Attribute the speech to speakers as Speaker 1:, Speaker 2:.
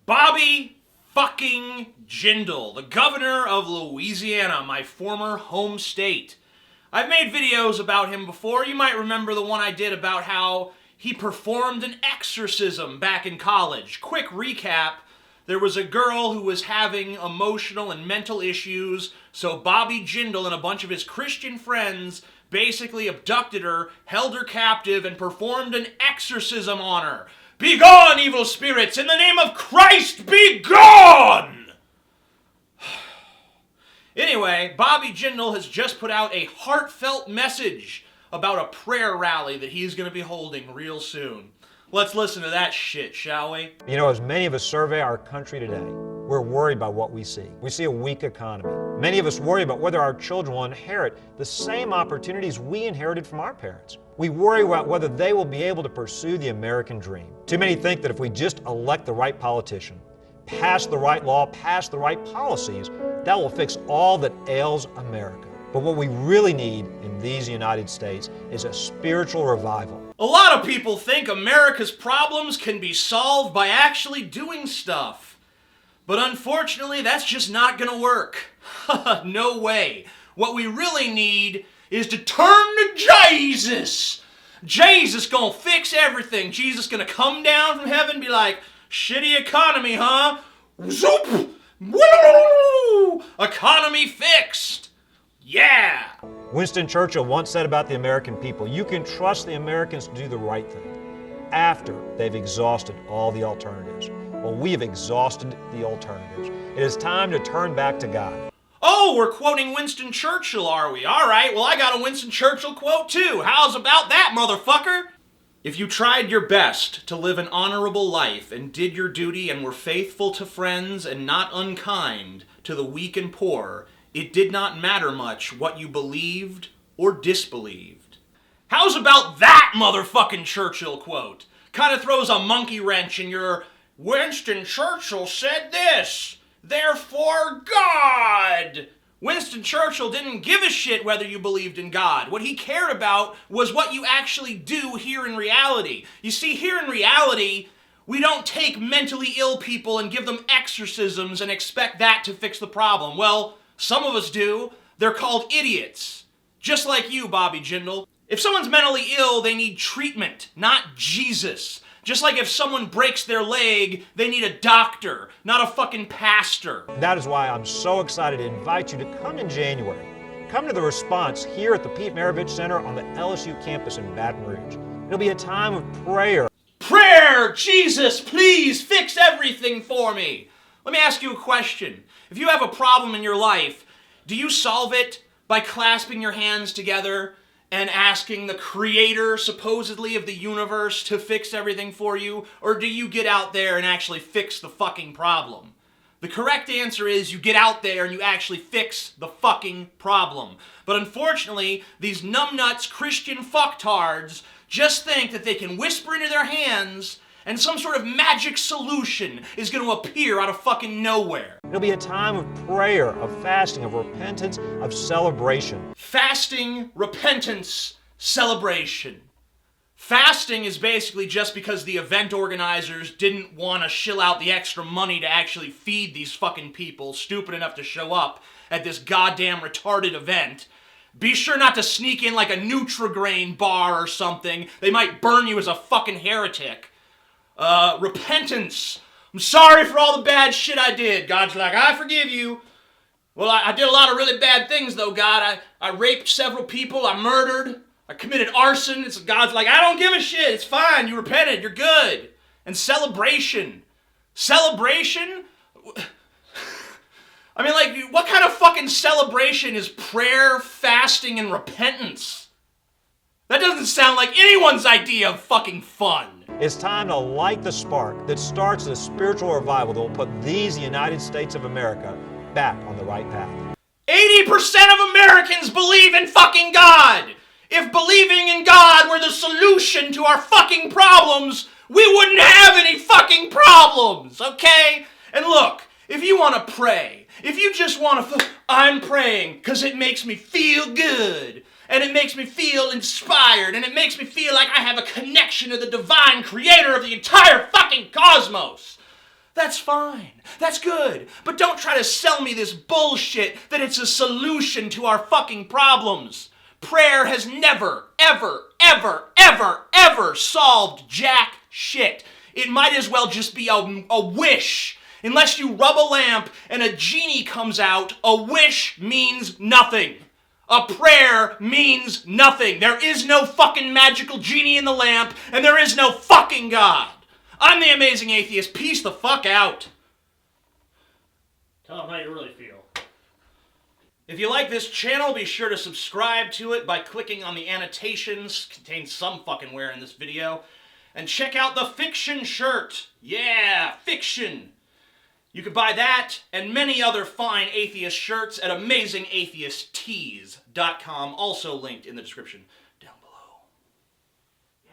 Speaker 1: Bobby fucking Jindal, the governor of Louisiana, my former home state. I've made videos about him before. You might remember the one I did about how he performed an exorcism back in college. Quick recap, there was a girl who was having emotional and mental issues, so Bobby Jindal and a bunch of his Christian friends basically abducted her, held her captive, and performed an exorcism on her. Be gone, evil spirits! In the name of Christ, be gone! Anyway, Bobby Jindal has just put out a heartfelt message about a prayer rally that he's going to be holding real soon. Let's listen to that shit, shall we?
Speaker 2: You know, as many of us survey our country today, we're worried by what we see. We see a weak economy. Many of us worry about whether our children will inherit the same opportunities we inherited from our parents. We worry about whether they will be able to pursue the American dream. Too many think that if we just elect the right politician, pass the right law, pass the right policies, that will fix all that ails America. But what we really need in these United States is a spiritual revival.
Speaker 1: A lot of people think America's problems can be solved by actually doing stuff. But unfortunately, that's just not gonna work. No way. What we really need is to turn to Jesus. Jesus gonna fix everything. Jesus gonna come down from heaven and be like, shitty economy, huh? Zoop! Woo! Economy fixed. Yeah!
Speaker 2: Winston Churchill once said about the American people, you can trust the Americans to do the right thing after they've exhausted all the alternatives. Well, we have exhausted the alternatives. It is time to turn back to God.
Speaker 1: Oh, we're quoting Winston Churchill, are we? All right, well, I got a Winston Churchill quote too. How's about that, motherfucker? If you tried your best to live an honorable life and did your duty and were faithful to friends and not unkind to the weak and poor, it did not matter much what you believed or disbelieved. How's about that motherfucking Churchill quote? Kind of throws a monkey wrench in your Winston Churchill said this, therefore God. Winston Churchill didn't give a shit whether you believed in God. What he cared about was what you actually do here in reality. You see, here in reality, we don't take mentally ill people and give them exorcisms and expect that to fix the problem. Well, some of us do. They're called idiots. Just like you, Bobby Jindal. If someone's mentally ill, they need treatment, not Jesus. Just like if someone breaks their leg, they need a doctor, not a fucking pastor.
Speaker 2: That is why I'm so excited to invite you to come in January. Come to the Response here at the Pete Maravich Center on the LSU campus in Baton Rouge. It'll be a time of prayer.
Speaker 1: Prayer! Jesus, please fix everything for me. Let me ask you a question. If you have a problem in your life, do you solve it by clasping your hands together and asking the creator, supposedly, of the universe to fix everything for you? Or do you get out there and actually fix the fucking problem? The correct answer is you get out there and you actually fix the fucking problem. But unfortunately, these numbnuts Christian fucktards just think that they can whisper into their hands and some sort of magic solution is going to appear out of fucking nowhere.
Speaker 2: It'll be a time of prayer, of fasting, of repentance, of celebration.
Speaker 1: Fasting, repentance, celebration. Fasting is basically just because the event organizers didn't want to shill out the extra money to actually feed these fucking people stupid enough to show up at this goddamn retarded event. Be sure not to sneak in like a Nutri-Grain bar or something. They might burn you as a fucking heretic. Repentance. I'm sorry for all the bad shit I did. God's like, I forgive you. Well, I did a lot of really bad things though, God. I raped several people. I murdered. I committed arson. God's like, I don't give a shit. It's fine. You repented. You're good. And celebration. Celebration? I mean, like, what kind of fucking celebration is prayer, fasting, and repentance? That doesn't sound like anyone's idea of fucking fun.
Speaker 2: It's time to light the spark that starts the spiritual revival that will put these United States of America back on the right path.
Speaker 1: 80% of Americans believe in fucking God. If believing in God were the solution to our fucking problems, we wouldn't have any fucking problems, okay? And look, if you want to pray, if you just want to, I'm praying because it makes me feel good. And it makes me feel inspired, and it makes me feel like I have a connection to the divine creator of the entire fucking cosmos. That's fine. That's good. But don't try to sell me this bullshit that it's a solution to our fucking problems. Prayer has never, ever, ever, ever, ever solved jack shit. It might as well just be a wish. Unless you rub a lamp and a genie comes out, a wish means nothing. A prayer means nothing. There is no fucking magical genie in the lamp, and there is no fucking God. I'm the Amazing Atheist. Peace the fuck out.
Speaker 3: Tell them how you really feel.
Speaker 1: If you like this channel, be sure to subscribe to it by clicking on the annotations, contains some fucking where in this video, and check out the Fiction shirt. Yeah, Fiction. You can buy that and many other fine atheist shirts at AmazingAtheistTees.com, also linked in the description.